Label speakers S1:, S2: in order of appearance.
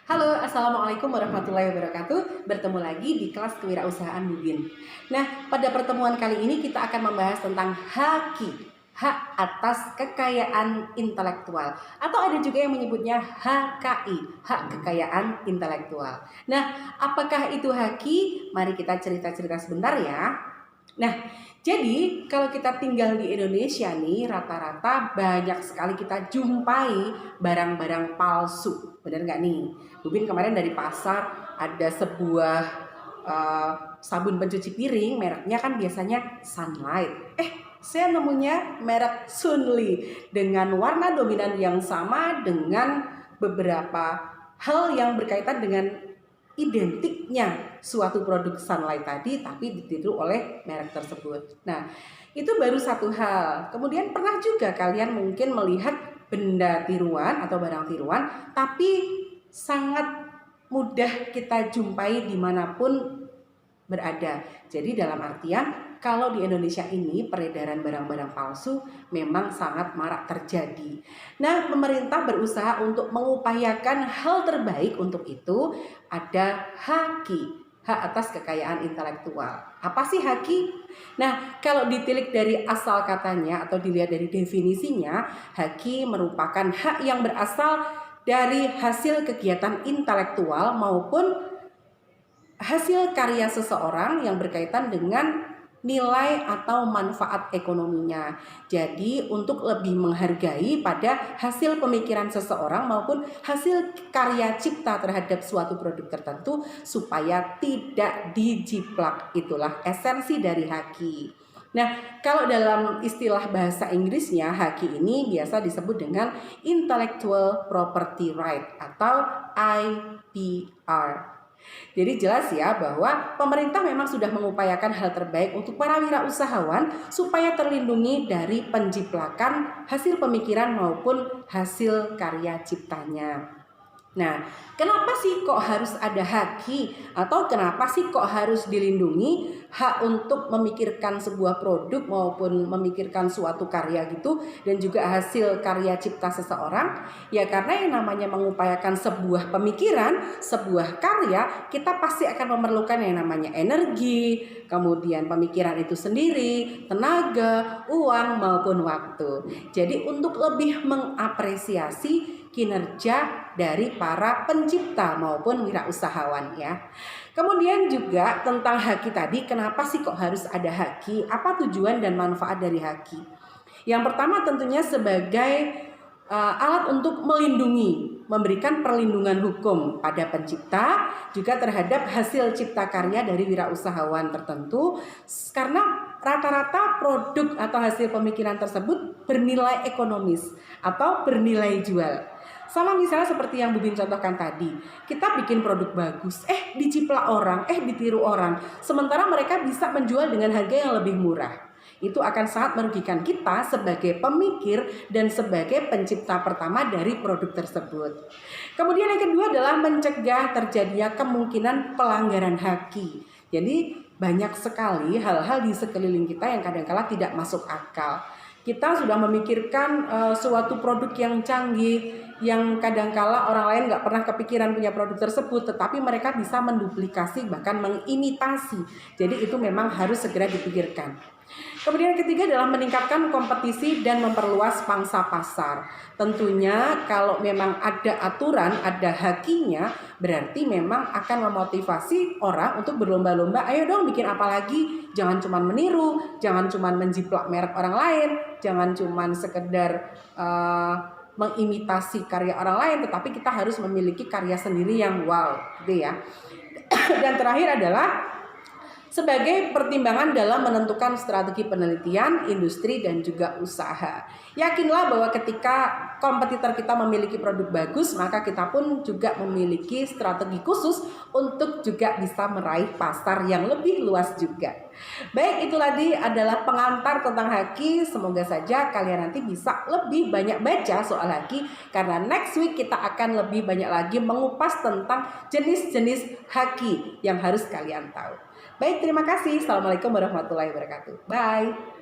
S1: Halo, Assalamualaikum warahmatullahi wabarakatuh. Bertemu lagi di kelas kewirausahaan Bubin. Nah, pada pertemuan kali ini kita akan membahas tentang HAKI, hak atas kekayaan intelektual, atau ada juga yang menyebutnya HKI, hak kekayaan intelektual. Nah, apakah itu HAKI? Mari kita cerita-cerita sebentar ya. Nah, jadi kalau kita tinggal di Indonesia nih, rata-rata banyak sekali kita jumpai barang-barang palsu. Benar nggak nih? Bubin kemarin dari pasar ada sebuah sabun pencuci piring, mereknya kan biasanya Sunlight. Saya nemunya merek Sunli dengan warna dominan yang sama dengan beberapa hal yang berkaitan dengan identiknya suatu produk Sunlight tadi, tapi ditiru oleh merek tersebut. Nah, itu baru satu hal. Kemudian pernah juga kalian mungkin melihat benda tiruan atau barang tiruan, tapi sangat mudah kita jumpai dimanapun berada. Jadi dalam artian kalau di Indonesia ini peredaran barang-barang palsu memang sangat marak terjadi. Nah, pemerintah berusaha untuk mengupayakan hal terbaik untuk itu. Ada HAKI, hak atas kekayaan intelektual. Apa sih HAKI? Nah, kalau ditilik dari asal katanya atau dilihat dari definisinya, HAKI merupakan hak yang berasal dari hasil kegiatan intelektual maupun hasil karya seseorang yang berkaitan dengan nilai atau manfaat ekonominya. Jadi untuk lebih menghargai pada hasil pemikiran seseorang maupun hasil karya cipta terhadap suatu produk tertentu supaya tidak dijiplak. Itulah esensi dari HAKI. Nah, kalau dalam istilah bahasa Inggrisnya, HAKI ini biasa disebut dengan Intellectual Property Right atau IPR. Jadi jelas ya bahwa pemerintah memang sudah mengupayakan hal terbaik untuk para wirausahawan supaya terlindungi dari penjiplakan hasil pemikiran maupun hasil karya ciptanya. Nah, kenapa sih kok harus ada HAKI atau kenapa sih kok harus dilindungi hak untuk memikirkan sebuah produk maupun memikirkan suatu karya gitu dan juga hasil karya cipta seseorang? Ya karena yang namanya mengupayakan sebuah pemikiran, sebuah karya, kita pasti akan memerlukan yang namanya energi, kemudian pemikiran itu sendiri, tenaga, uang maupun waktu. Jadi untuk lebih mengapresiasi kinerja dari para pencipta maupun wirausahawan ya. Kemudian juga tentang HAKI tadi, kenapa sih kok harus ada HAKI? Apa tujuan dan manfaat dari HAKI? Yang pertama tentunya sebagai alat untuk melindungi, memberikan perlindungan hukum pada pencipta juga terhadap hasil cipta karya dari wirausahawan tertentu, karena rata-rata produk atau hasil pemikiran tersebut bernilai ekonomis atau bernilai jual. Sama misalnya seperti yang Bubin contohkan tadi, kita bikin produk bagus, diciplak orang, ditiru orang, sementara mereka bisa menjual dengan harga yang lebih murah. Itu akan sangat merugikan kita sebagai pemikir dan sebagai pencipta pertama dari produk tersebut. Kemudian yang kedua adalah mencegah terjadinya kemungkinan pelanggaran HAKI. Jadi banyak sekali hal-hal di sekeliling kita yang kadang-kala tidak masuk akal. Kita sudah memikirkan suatu produk yang canggih, yang kadangkala orang lain nggak pernah kepikiran punya produk tersebut, tetapi mereka bisa menduplikasi bahkan mengimitasi. Jadi itu memang harus segera dipikirkan. Kemudian yang ketiga adalah meningkatkan kompetisi dan memperluas pangsa pasar. Tentunya kalau memang ada aturan, ada HAKI-nya, berarti memang akan memotivasi orang untuk berlomba-lomba. Ayo dong bikin apa lagi? Jangan cuma meniru, jangan cuma menjiplak merek orang lain, jangan cuma sekedar mengimitasi karya orang lain, tetapi kita harus memiliki karya sendiri yang wow, gitu ya. Dan terakhir adalah sebagai pertimbangan dalam menentukan strategi penelitian, industri, dan juga usaha. Yakinlah bahwa ketika kompetitor kita memiliki produk bagus, maka kita pun juga memiliki strategi khusus untuk juga bisa meraih pasar yang lebih luas juga. Baik, itu tadi adalah pengantar tentang HAKI. Semoga saja kalian nanti bisa lebih banyak baca soal HAKI, karena next week kita akan lebih banyak lagi mengupas tentang jenis-jenis HAKI yang harus kalian tahu. Baik, terima kasih. Assalamualaikum warahmatullahi wabarakatuh. Bye.